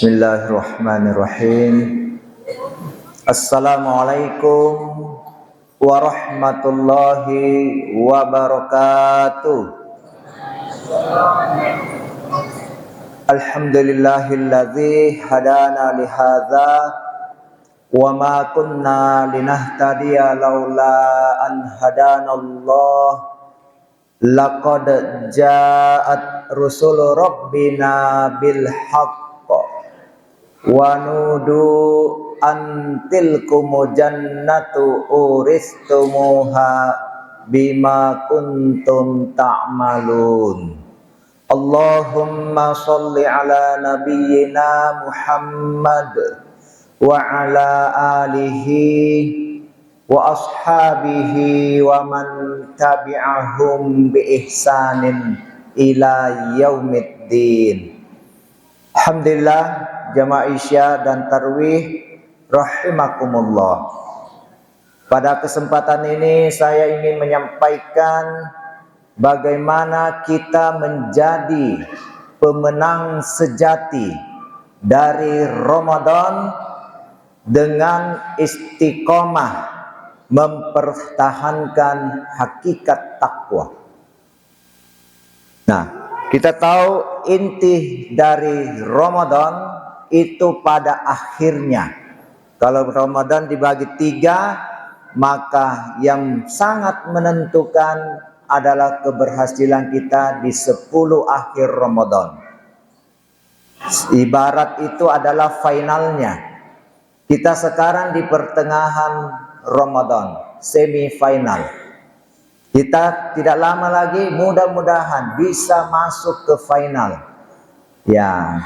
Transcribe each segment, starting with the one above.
Bismillahirrahmanirrahim. Assalamualaikum warahmatullahi wabarakatuh. Alhamdulillahilladzi hadana lihadza wa ma kunna linahtadiya laula an hadanallah. Laqad ja'at rusulu rabbina bil haqq wa nudu antilkumu jannatu uristumuha bima kuntum ta'malun. Allahumma salli ala nabiyyina Muhammad wa ala alihi wa ashabihi wa man tabi'ahum bi ihsanin ila yaumiddin. Alhamdulillah, jamaah Isya dan Tarwih rahimakumullah. Pada kesempatan ini saya ingin menyampaikan bagaimana kita menjadi pemenang sejati dari Ramadan dengan istiqomah mempertahankan hakikat takwa. Nah, kita tahu inti dari Ramadan itu pada akhirnya. Kalau Ramadan dibagi 3, maka yang sangat menentukan adalah keberhasilan kita di 10 akhir Ramadan. Ibarat itu adalah finalnya. Kita sekarang di pertengahan Ramadan, semifinal. Kita tidak lama lagi mudah-mudahan bisa masuk ke final. Ya,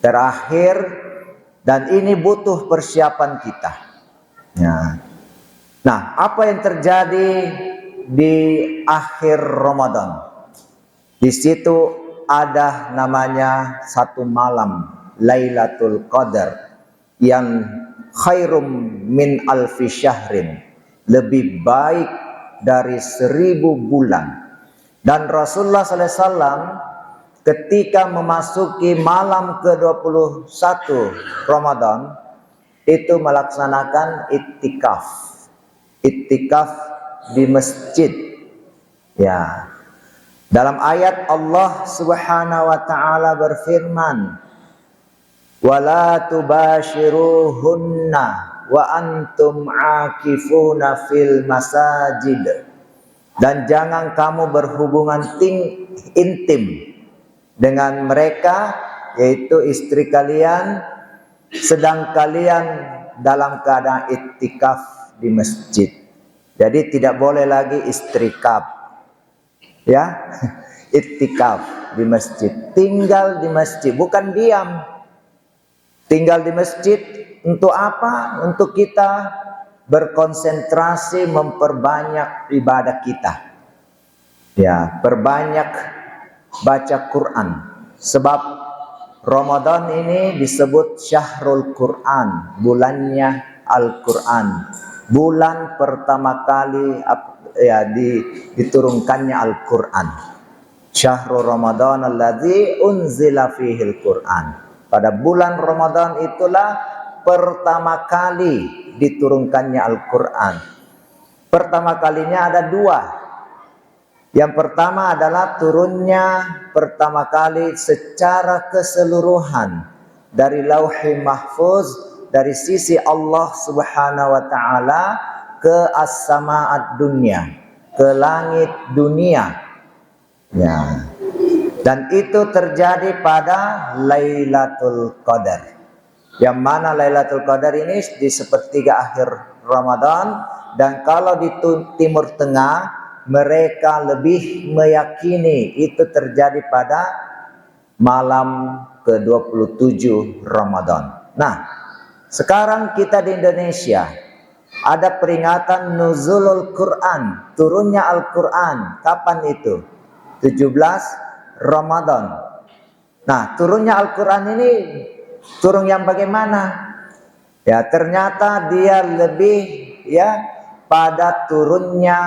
terakhir, dan ini butuh persiapan kita. Ya. Nah, apa yang terjadi di akhir Ramadan? Di situ ada namanya satu malam Lailatul Qadar yang khairum min alfi syahrin, lebih baik dari 1000 bulan. Dan Rasulullah SAW ketika memasuki malam ke-21 Ramadan itu melaksanakan iktikaf di masjid. Ya. Dalam ayat Allah Subhanahu wa taala berfirman, "Wala tubashiruhunna wa antum akifuna fil masajid." Dan jangan kamu berhubungan intim dengan mereka, yaitu istri kalian, sedang kalian dalam keadaan iktikaf di masjid. Jadi tidak boleh lagi istrikaf, ya, iktikaf di masjid, tinggal di masjid, bukan diam. Tinggal di masjid untuk apa? Untuk kita berkonsentrasi memperbanyak ibadah kita. Ya, perbanyak baca Quran. Sebab Ramadan ini disebut Syahrul Quran, bulannya Al-Quran. Bulan pertama kali ya diturunkannya Al-Quran. Syahrul Ramadan alladzi unzila fihil Quran. Pada bulan Ramadan itulah pertama kali diturunkannya Al-Quran. Pertama kalinya ada 2. Yang pertama adalah turunnya pertama kali secara keseluruhan dari Lauhi Mahfuz, dari sisi Allah Subhanahu wa taala ke as-sama'ad dunya, ke langit dunia. Ya. Dan itu terjadi pada Lailatul Qadar. Yang mana Lailatul Qadar ini di sepertiga akhir Ramadan. Dan kalau di Timur Tengah, mereka lebih meyakini itu terjadi pada malam ke-27 Ramadan. Nah, sekarang kita di Indonesia ada peringatan Nuzulul Quran, turunnya Al-Quran. Kapan itu? 17 Ramadan. Nah, turunnya Al-Quran ini turun yang bagaimana? Ya, ternyata dia lebih pada turunnya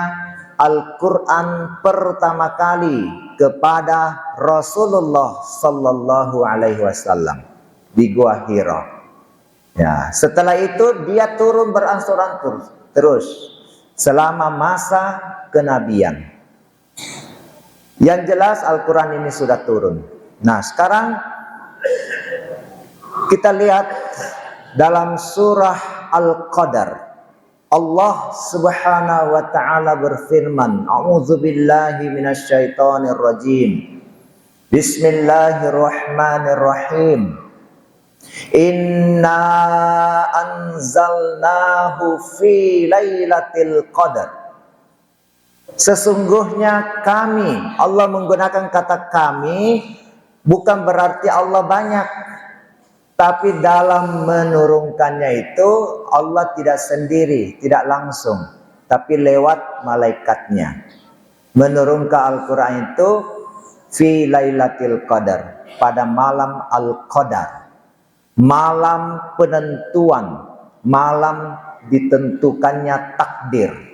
Al-Quran pertama kali kepada Rasulullah Sallallahu Alaihi Wasallam. di Gua Hira. Ya, setelah itu dia turun berangsur-angsur terus selama masa kenabian. Yang jelas Al-Quran ini sudah turun. Nah, sekarang kita lihat dalam surah Al-Qadar. Allah Subhanahu wa taala berfirman, "A'udzubillahi minasyaitonir rajim. Bismillahirrahmanirrahim. Inna anzalnahu fi lailatul qadar." Sesungguhnya kami, Allah menggunakan kata kami bukan berarti Allah banyak, tapi dalam menurunkannya itu Allah tidak sendiri, tidak langsung, tapi lewat malaikatnya. Menurunkan Al-Quran itu fi lailatul qadar, pada malam Al-Qadar, malam penentuan, malam ditentukannya takdir.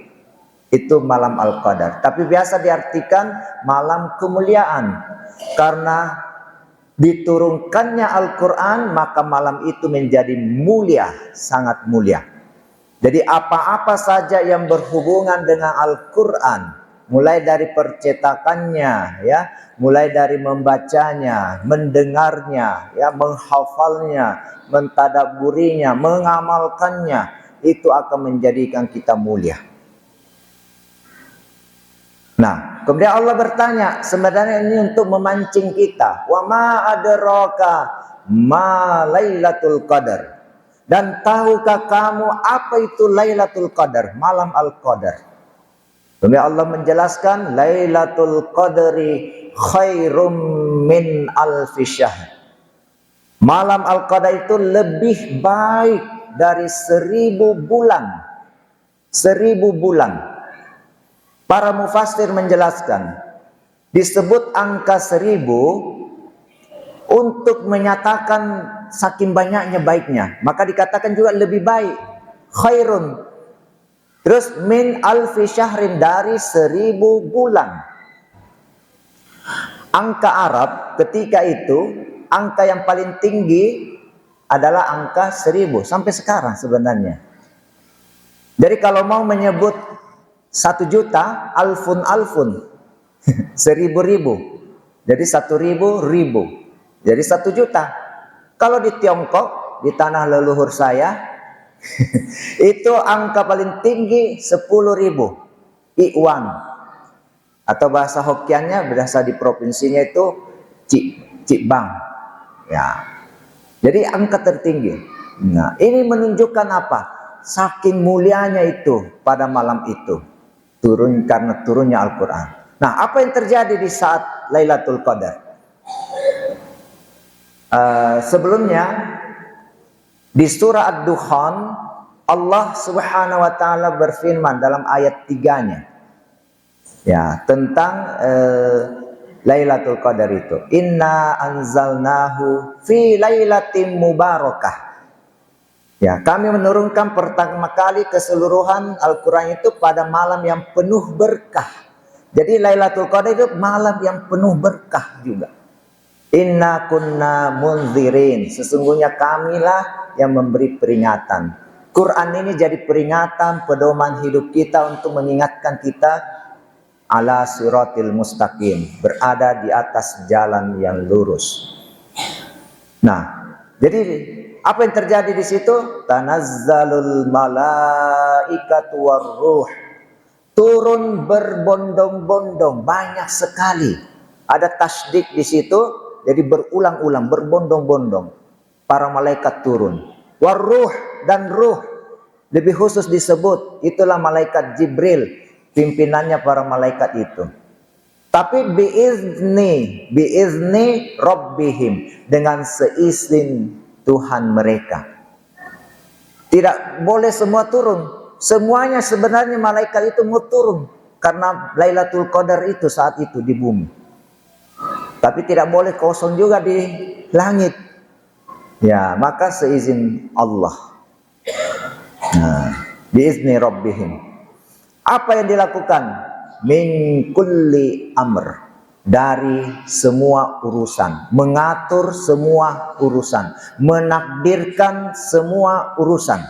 Itu malam Al-Qadar. Tapi biasa diartikan malam kemuliaan, karena diturunkannya Al-Quran, maka malam itu menjadi mulia, sangat mulia. Jadi apa-apa saja yang berhubungan dengan Al-Quran, mulai dari percetakannya, ya, mulai dari membacanya, mendengarnya, ya, menghafalnya, mentadaburinya, mengamalkannya, itu akan menjadikan kita mulia. Nah, kemudian Allah bertanya, sebenarnya ini untuk memancing kita. Wa ma adraka ma lailatul qadar. Dan tahukah kamu apa itu Lailatul Qadar, malam Al-Qadar? Kemudian Allah menjelaskan, Lailatul Qadri khairum min alfi syahr. Malam Al-Qadar itu lebih baik dari 1000 bulan. 1000 bulan. Para mufassir menjelaskan, disebut angka 1000 untuk menyatakan saking banyaknya baiknya, maka dikatakan juga lebih baik, khairun. Terus min alfi syahrin, dari 1000 bulan. Angka Arab ketika itu, angka yang paling tinggi adalah angka 1000 sampai sekarang sebenarnya. Jadi kalau mau menyebut 1 juta, alfun alfun, 1000 ribu, jadi 1000 ribu, jadi 1 juta. Kalau di Tiongkok, di tanah leluhur saya, itu angka paling tinggi 10.000 Iwan, atau bahasa Hokkiannya, berasal di provinsinya itu Cikbang, ya. Jadi angka tertinggi. Nah, ini menunjukkan apa? Saking mulianya itu pada malam itu. Turun karena turunnya Al-Quran. Nah, apa yang terjadi di saat Lailatul Qadar? Sebelumnya di surah Ad-Dukhan, Allah Subhanahu wa taala berfirman dalam ayat 3-nya, ya, tentang Lailatul Qadar itu. Inna anzalnahu fi lailatin mubarakah. Ya, kami menurunkan pertama kali keseluruhan Al-Quran itu pada malam yang penuh berkah. Jadi Lailatul Qadar itu malam yang penuh berkah juga. Inna kunna munzirin. Sesungguhnya kamilah yang memberi peringatan. Quran ini jadi peringatan, pedoman hidup kita untuk mengingatkan kita ala siratil mustaqim, berada di atas jalan yang lurus. Nah, jadi apa yang terjadi di situ? Tanazzalul malaikatu warruh. Turun berbondong-bondong, banyak sekali. Ada tasdik di situ, jadi berulang-ulang, berbondong-bondong. Para malaikat turun. Warruh, dan ruh, lebih khusus disebut, itulah malaikat Jibril, pimpinannya para malaikat itu. Tapi biizni rabbihim, dengan seizin Tuhan mereka. Tidak boleh semua turun. Semuanya sebenarnya malaikat itu mau turun karena Lailatul Qadar itu saat itu di bumi. Tapi tidak boleh kosong juga di langit. Ya, maka seizin Allah. Nah, biizni rabbihim. Apa yang dilakukan? Min kulli amr. dari semua urusan, mengatur semua urusan, menakdirkan semua urusan.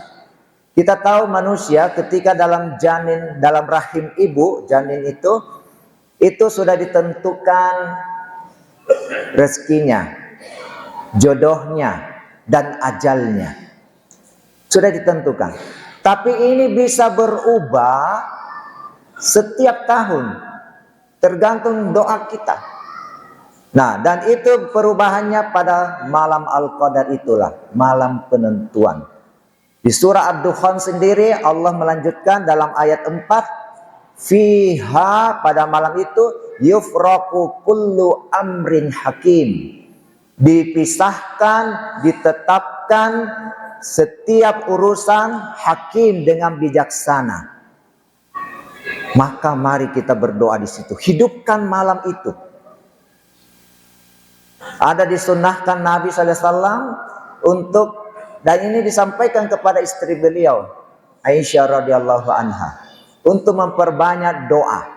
Kita tahu manusia ketika dalam janin, dalam rahim ibu, janin itu sudah ditentukan rezekinya, jodohnya, dan ajalnya. Sudah ditentukan. Tapi ini bisa berubah setiap tahun, tergantung doa kita. Nah, dan itu perubahannya pada malam Al-Qadar itulah, malam penentuan. Di surah Ad-Dukhan sendiri Allah melanjutkan dalam ayat 4, fiha, pada malam itu yufraqu kullu amrin hakim. Dipisahkan, ditetapkan setiap urusan hakim dengan bijaksana. Maka mari kita berdoa di situ, hidupkan malam itu. Ada disunnahkan Nabi SAW untuk, dan ini disampaikan kepada istri beliau Aisyah radhiyallahu anha, untuk memperbanyak doa.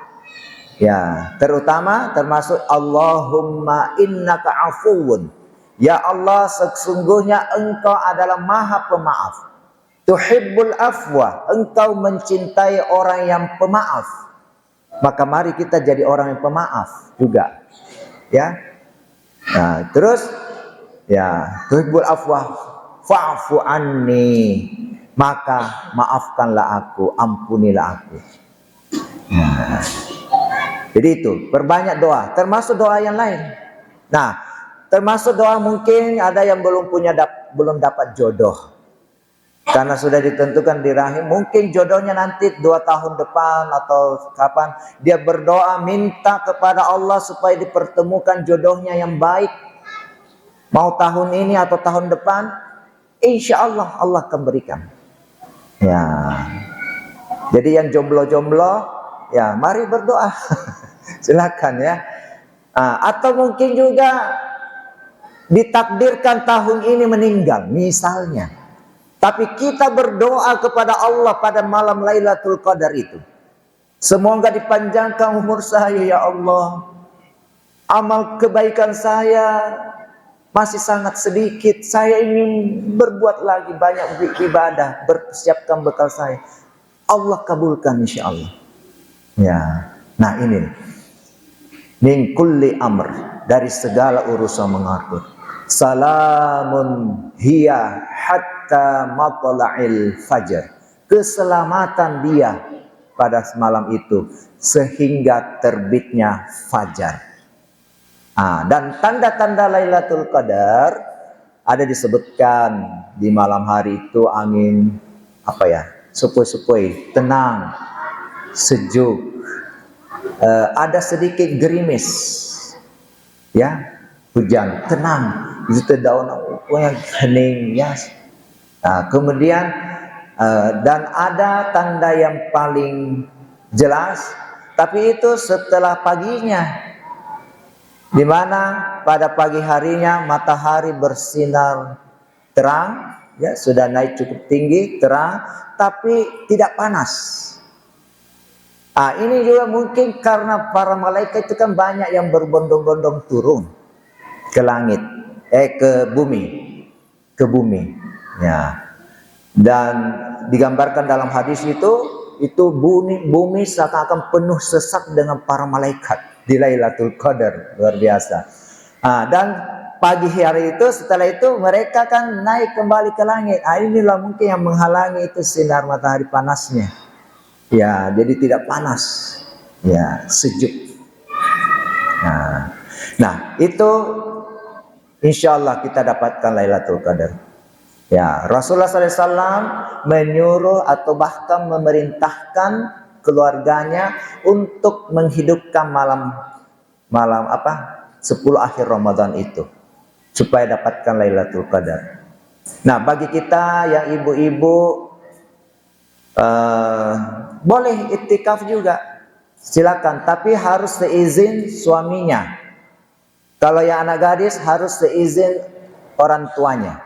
Ya, terutama termasuk Allahumma innaka afuwun. Ya Allah, sesungguhnya Engkau adalah Maha Pemaaf. Tuhibbul afwa, Engkau mencintai orang yang pemaaf. Maka mari kita jadi orang yang pemaaf juga. Ya. Nah, terus ya, tuhibbul afwa fa'fu anni. Maka maafkanlah aku, ampunilah aku. Nah, jadi itu, perbanyak doa, termasuk doa yang lain. Nah, termasuk doa mungkin ada yang belum dapat jodoh, karena sudah ditentukan di rahim, mungkin jodohnya nanti 2 tahun depan atau kapan, dia berdoa minta kepada Allah supaya dipertemukan jodohnya yang baik, mau tahun ini atau tahun depan, insya Allah Allah akan berikan. Ya, jadi yang jomblo-jomblo, ya mari berdoa. Silakan ya. Atau mungkin juga ditakdirkan tahun ini meninggal misalnya, tapi kita berdoa kepada Allah pada malam Lailatul Qadar itu, semoga dipanjangkan umur saya ya Allah, amal kebaikan saya masih sangat sedikit, saya ingin berbuat lagi banyak ibadah, bersiapkan bekal saya, Allah kabulkan insya Allah. Ya, nah ini min kulli amr, dari segala urusan mengatur. Salamun hiya hatta matla'il fajr. Keselamatan dia pada malam itu sehingga terbitnya fajar. Dan tanda-tanda Lailatul Qadar ada disebutkan di malam hari itu angin sepoi-sepoi, tenang, sejuk, ada sedikit gerimis, ya, hujan, tenang, itu daun yang hening, ya. Kemudian dan ada tanda yang paling jelas, tapi itu setelah paginya, di mana pada pagi harinya matahari bersinar terang, ya, sudah naik cukup tinggi, terang, tapi tidak panas. Ini juga mungkin karena para malaikat itu kan banyak yang berbondong-bondong turun ke langit, ke bumi, ya. Dan digambarkan dalam hadis itu bumi seakan-akan penuh sesak dengan para malaikat di Lailatul Qadar, luar biasa. Dan pagi hari itu, setelah itu mereka kan naik kembali ke langit. Inilah mungkin yang menghalangi itu sinar matahari panasnya. Ya, jadi tidak panas, ya, sejuk. Nah, itu insya Allah kita dapatkan Lailatul Qadar. Ya, Rasulullah SAW menyuruh atau bahkan memerintahkan keluarganya untuk menghidupkan malam 10 akhir Ramadan itu supaya dapatkan Lailatul Qadar. Nah, bagi kita yang ibu-ibu, boleh iktikaf juga, silakan, tapi harus seizin suaminya. Kalau yang anak gadis harus seizin orang tuanya.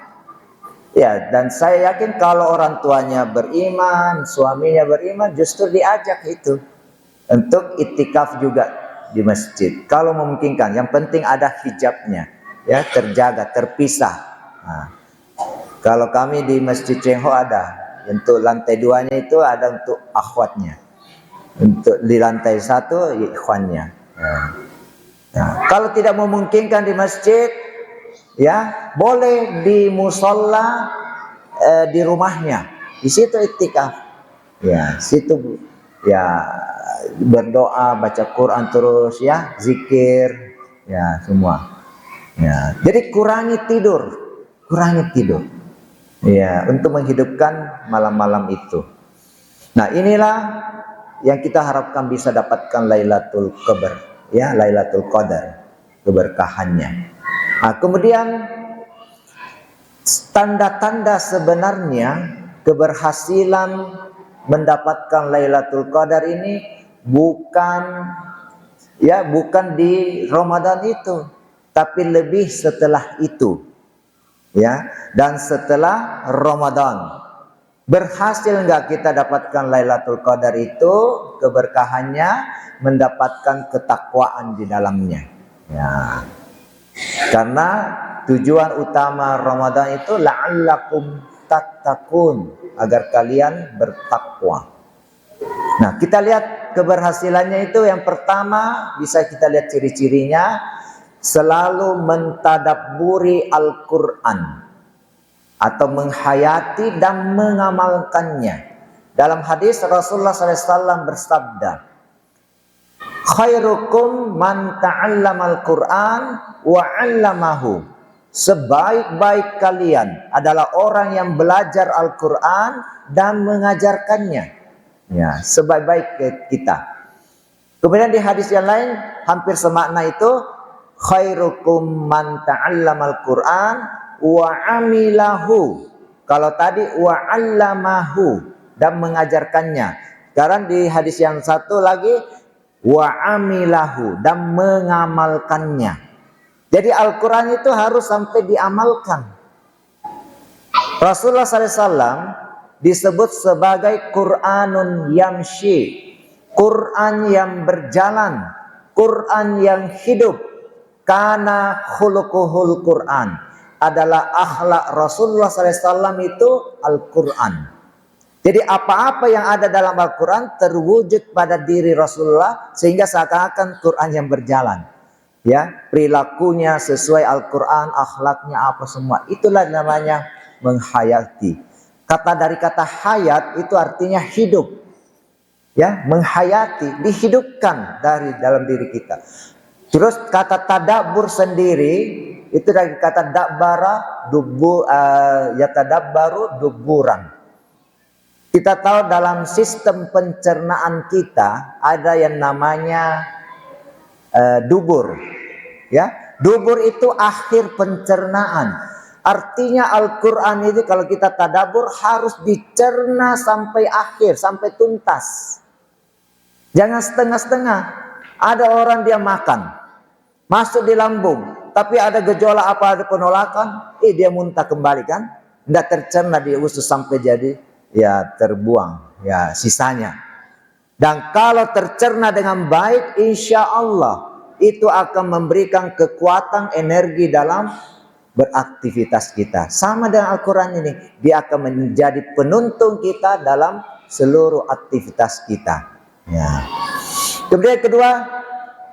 Ya, dan saya yakin kalau orang tuanya beriman, suaminya beriman, justru diajak itu untuk iktikaf juga di masjid kalau memungkinkan. Yang penting ada hijabnya, ya, terjaga, terpisah. Nah, kalau kami di Masjid Cengho ada untuk lantai 2-nya itu ada untuk akhwatnya, untuk di lantai 1 ikhwannya. Nah, kalau tidak memungkinkan di masjid, ya boleh di musola, di rumahnya, di situ iktikaf, ya situ ya berdoa, baca Quran terus, ya zikir, ya semua, ya. Jadi kurangi tidur, ya, untuk menghidupkan malam-malam itu. Nah, inilah yang kita harapkan bisa dapatkan Lailatul Qadar, ya, Lailatul Qadar, keberkahannya. Nah, kemudian tanda-tanda sebenarnya keberhasilan mendapatkan Lailatul Qadar ini bukan di Ramadan itu, tapi lebih setelah itu, ya. Dan setelah Ramadan, berhasil nggak kita dapatkan Lailatul Qadar itu, keberkahannya mendapatkan ketakwaan di dalamnya, ya. Karena tujuan utama Ramadan itu la'allakum tattaqun, agar kalian bertakwa. Nah, kita lihat keberhasilannya itu, yang pertama bisa kita lihat ciri-cirinya, selalu mentadabburi Al-Quran atau menghayati dan mengamalkannya. Dalam hadis Rasulullah SAW bersabda, khairukum man ta'allamal Qur'an wa 'allamahu. Sebaik-baik kalian adalah orang yang belajar Al-Qur'an dan mengajarkannya. Ya, sebaik-baik kita. Kemudian di hadis yang lain hampir semakna itu, khairukum man ta'allamal Qur'an wa 'amilahu. Kalau tadi wa 'allamahu, dan mengajarkannya. Sekarang di hadis yang satu lagi wa 'amilahu, dan mengamalkannya. Jadi Al-Quran itu harus sampai diamalkan. Rasulullah SAW disebut sebagai Quranun yamshi, Quran yang berjalan, Quran yang hidup. Karena khuluquhul Quran, adalah akhlak Rasulullah SAW itu Al-Quran. Jadi apa-apa yang ada dalam Al-Quran terwujud pada diri Rasulullah, sehingga seakan-akan Quran yang berjalan. Ya, perilakunya sesuai Al-Quran, akhlaknya apa semua. Itulah namanya menghayati. Dari kata hayat itu artinya hidup. Ya, menghayati, dihidupkan dari dalam diri kita. Terus kata tadabbur sendiri itu dari kata dabbara, yatadabbaru dubburan. Kita tahu dalam sistem pencernaan kita ada yang namanya dubur, ya. Dubur itu akhir pencernaan. Artinya Al-Quran itu kalau kita tadabbur harus dicerna sampai akhir, sampai tuntas. Jangan setengah-setengah. Ada orang dia makan, masuk di lambung, tapi ada gejolak apa, ada penolakan, dia muntah kembali kan? Tidak tercerna di usus sampai jadi, ya terbuang, ya sisanya. Dan kalau tercerna dengan baik, insya Allah itu akan memberikan kekuatan, energi dalam beraktivitas kita. Sama dengan Al-Quran ini, dia akan menjadi penuntun kita dalam seluruh aktivitas kita. Ya. Kemudian kedua,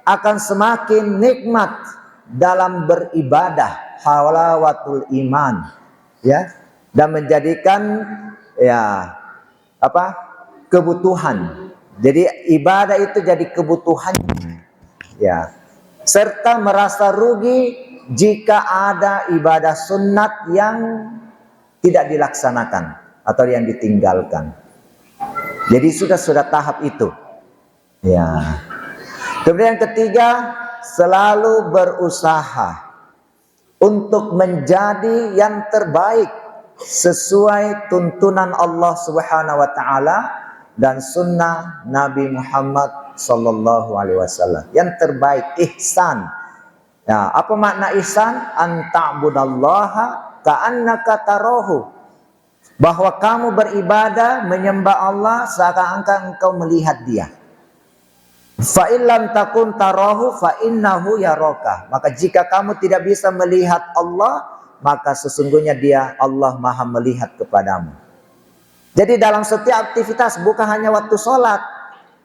akan semakin nikmat dalam beribadah, halawatul iman, ya, dan menjadikan kebutuhan. Jadi ibadah itu jadi kebutuhan, ya. Serta merasa rugi jika ada ibadah sunnat yang tidak dilaksanakan atau yang ditinggalkan. Jadi sudah tahap itu, ya. Kemudian yang ketiga, selalu berusaha untuk menjadi yang terbaik sesuai tuntunan Allah Subhanahu wa taala dan sunnah Nabi Muhammad sallallahu alaihi wasallam. Yang terbaik ihsan. Ya, apa makna ihsan? An ta'budallaha ka'annaka tarahu. Bahwa kamu beribadah, menyembah Allah seakan-akan engkau melihat Dia. Fa illam takun tarahu fa innahu yaraka. Maka jika kamu tidak bisa melihat Allah, maka sesungguhnya Dia, Allah, Maha melihat kepadamu. Jadi dalam setiap aktivitas, bukan hanya waktu sholat,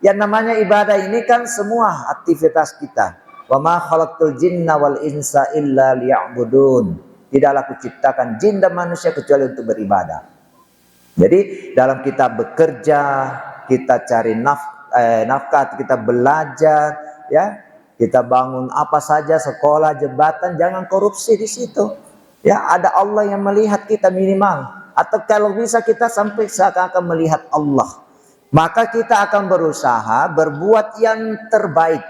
yang namanya ibadah ini kan semua aktivitas kita. Wa ma khalaqtul jinna wal insa illa liya'budun. Tidaklah kuciptakan jin dan manusia kecuali untuk beribadah. Jadi dalam kita bekerja, kita cari nafkah, kita belajar, ya, kita bangun apa saja, sekolah, jembatan, jangan korupsi di situ. Ya, ada Allah yang melihat kita minimal, atau kalau bisa kita sampai seakan-akan melihat Allah. Maka kita akan berusaha berbuat yang terbaik,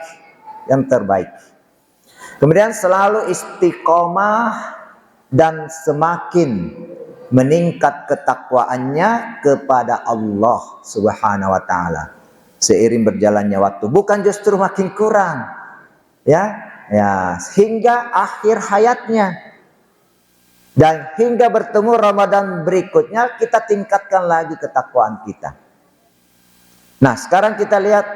yang terbaik. Kemudian selalu istiqomah dan semakin meningkat ketakwaannya kepada Allah Subhanahu wa taala seiring berjalannya waktu, bukan justru makin kurang, ya hingga akhir hayatnya, dan hingga bertemu Ramadan berikutnya kita tingkatkan lagi ketakwaan kita. Nah, sekarang kita lihat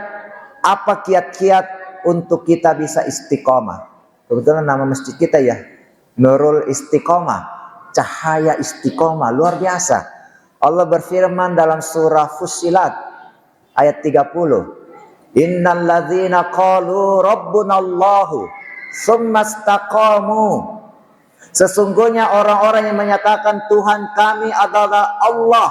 apa kiat-kiat untuk kita bisa istiqomah. Kebetulan nama masjid kita ya, Nurul Istiqomah, cahaya istiqomah, luar biasa. Allah berfirman dalam surah Fussilat ayat 30. Innal ladzina qalu rabbunallahu tsumma istaqamu. Sesungguhnya orang-orang yang menyatakan Tuhan kami adalah Allah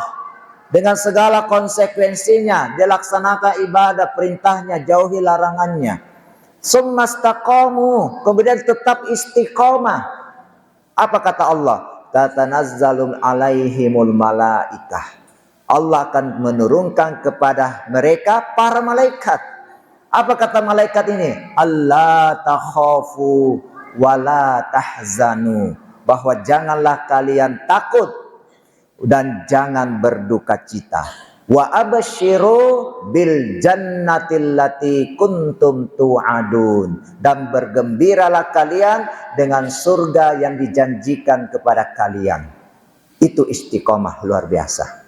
dengan segala konsekuensinya, dia laksanakan ibadah perintahnya, jauhi larangannya. Tsumma istaqamu, kemudian tetap istiqomah. Apa kata Allah? Tatanazzalu alaihimul malaikah. Allah akan menurunkan kepada mereka para malaikat. Apa kata malaikat ini? Allah takhafu wala tahzanu. Bahwa janganlah kalian takut dan jangan berduka cita. Wa abasyiru bil jannatil lati kuntum tu'adun, dan bergembiralah kalian dengan surga yang dijanjikan kepada kalian. Itu istiqomah luar biasa.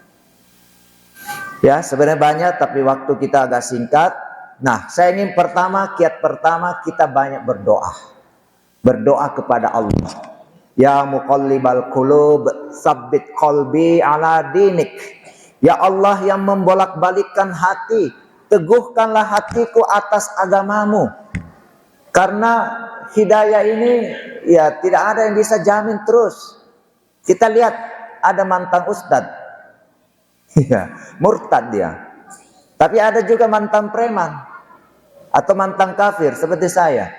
Ya, sebenarnya banyak tapi waktu kita agak singkat. Nah, saya ingin kiat pertama kita banyak berdoa. Berdoa kepada Allah. Ya muqallibal qulub, tsabbit qalbi ala dinik. Ya Allah yang membolak-balikkan hati, teguhkanlah hatiku atas agamamu. Karena hidayah ini ya tidak ada yang bisa jamin terus. Kita lihat ada mantan ustadz, ya, murtad dia. Tapi ada juga mantan preman atau mantan kafir seperti saya.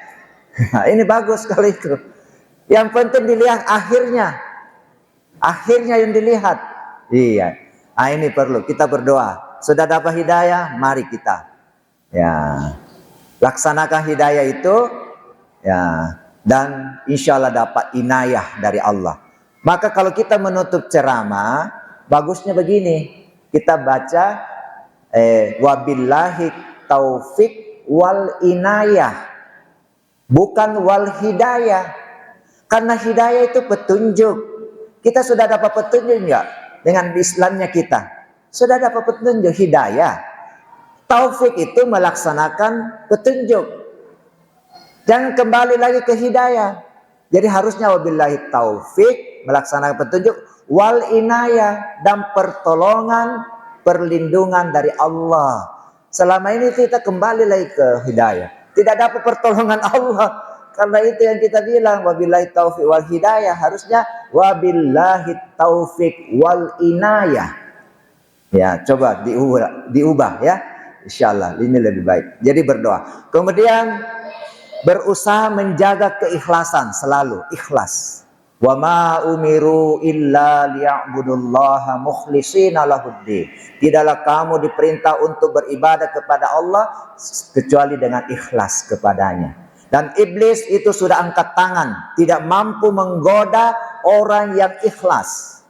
Ini bagus sekali itu. Yang penting dilihat akhirnya yang dilihat. Iya. Nah, ini perlu kita berdoa. Sudah dapat hidayah, mari kita laksanakan hidayah itu, dan insya Allah dapat inayah dari Allah. Maka kalau kita menutup ceramah, bagusnya begini, kita baca wabillahi taufik wal inayah, bukan wal hidayah. Karena hidayah itu petunjuk. Kita sudah dapat petunjuk enggak? Dengan Islamnya kita sudah dapat petunjuk hidayah. Taufik itu melaksanakan petunjuk. Jangan kembali lagi ke hidayah. Jadi harusnya wabillahi taufik, melaksanakan petunjuk, wal inayah, dan pertolongan, perlindungan dari Allah. Selama ini kita kembali lagi ke hidayah, tidak dapat pertolongan Allah. Karena itu yang kita bilang wabillahi taufik wal hidayah, harusnya wabillahi taufik wal inayah. Ya, coba diubah ya. Insyaallah ini lebih baik. Jadi berdoa. Kemudian berusaha menjaga keikhlasan, selalu ikhlas. Wa ma umiru illa liya'budullaha mukhlishina lahuddin. Tidaklah kamu diperintah untuk beribadah kepada Allah kecuali dengan ikhlas kepadanya. Dan iblis itu sudah angkat tangan, tidak mampu menggoda orang yang ikhlas.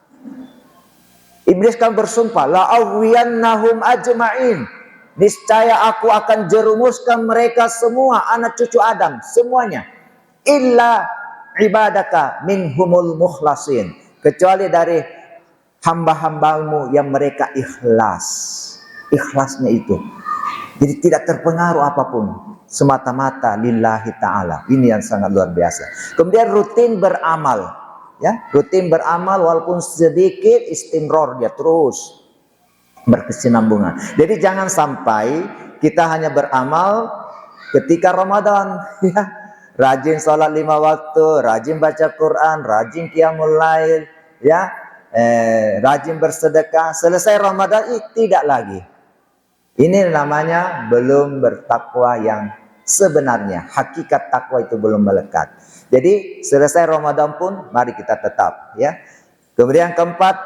Iblis kan bersumpah, la aghwiyannahum ajma'in. Niscaya aku akan jerumuskan mereka semua, anak cucu Adam, semuanya. Illa ibadaka minhumul mukhlasin. Kecuali dari hamba-hambamu yang mereka ikhlas. Ikhlasnya itu. Jadi tidak terpengaruh apapun, semata-mata lillahi ta'ala. Ini yang sangat luar biasa. Kemudian rutin beramal, ya, rutin beramal walaupun sedikit, istimror, dia terus berkesinambungan. Jadi jangan sampai kita hanya beramal ketika Ramadan, ya, rajin sholat 5 waktu, rajin baca Quran, rajin qiyamul lail, ya, rajin bersedekah. Selesai Ramadan, tidak lagi. Ini namanya belum bertakwa yang sebenarnya. Hakikat takwa itu belum melekat. Jadi selesai Ramadan pun mari kita tetap, ya. Kemudian keempat,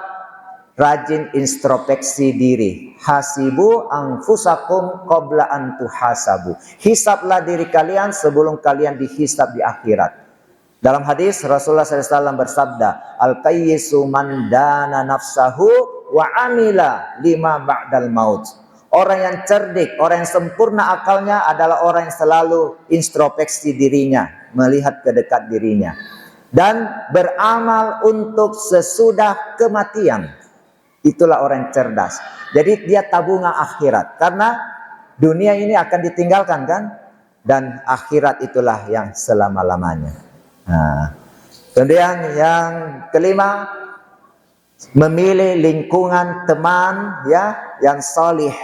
rajin introspeksi diri. Hasibu anfusakum qabla an tuhasabu. Hisablah diri kalian sebelum kalian dihisab di akhirat. Dalam hadis Rasulullah SAW bersabda, al-qayyisu man dana nafsahu wa amila lima ba'dal maut. Orang yang cerdik, orang yang sempurna akalnya adalah orang yang selalu introspeksi dirinya, melihat ke dekat dirinya, dan beramal untuk sesudah kematian. Itulah orang yang cerdas. Jadi dia tabungan akhirat, karena dunia ini akan ditinggalkan, kan? Dan akhirat itulah yang selama-lamanya. Nah, kemudian yang kelima, memilih lingkungan teman, ya, yang salih.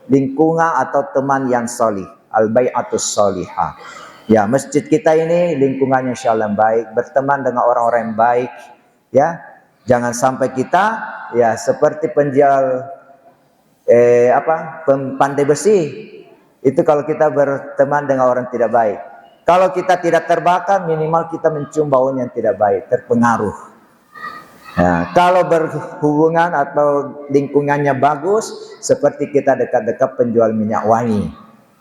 Lingkungan atau teman yang salih, al-bai'atus salihah. Ya, masjid kita ini lingkungannya insyaallah baik, berteman dengan orang-orang yang baik, ya. Jangan sampai kita, ya, seperti penjual pandai besi. Itu kalau kita berteman dengan orang tidak baik. Kalau kita tidak terbakar, minimal kita mencium baunya yang tidak baik, terpengaruh. Nah, kalau berhubungan atau lingkungannya bagus, seperti kita dekat-dekat penjual minyak wangi.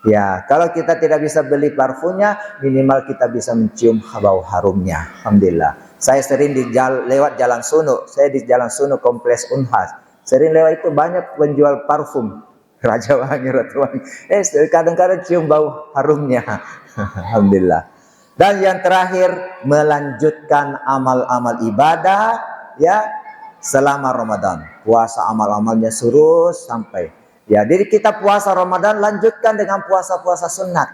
Ya, kalau kita tidak bisa beli parfumnya, minimal kita bisa mencium bau harumnya. Alhamdulillah. Saya sering lewat Jalan Sunu. Saya di Jalan Sunu Kompleks Unhas. Sering lewat itu banyak penjual parfum. Raja Wangi, Ratu Wangi. Kadang-kadang cium bau harumnya. Alhamdulillah. Dan yang terakhir, melanjutkan amal-amal ibadah, ya, selama Ramadan. Puasa amal-amalnya terus sampai, ya, jadi kita puasa Ramadan lanjutkan dengan puasa-puasa sunat,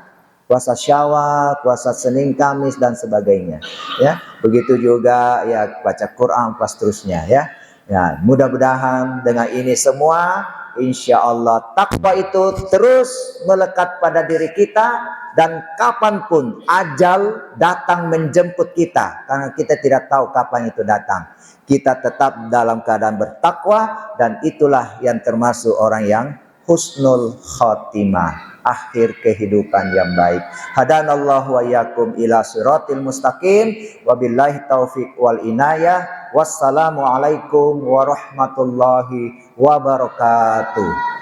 puasa Syawal, puasa Senin, Kamis dan sebagainya, ya. Begitu juga, ya, baca Quran pas terusnya, ya. Ya, mudah-mudahan dengan ini semua insya Allah takwa itu terus melekat pada diri kita, dan kapanpun ajal datang menjemput kita, karena kita tidak tahu kapan itu datang, kita tetap dalam keadaan bertakwa, dan itulah yang termasuk orang yang husnul khotimah, akhir kehidupan yang baik. Hadanallahu wa iyyakum ila siratil mustaqim, wabillahi taufiq wal inayah. Wassalamualaikum warahmatullahi wabarakatuh.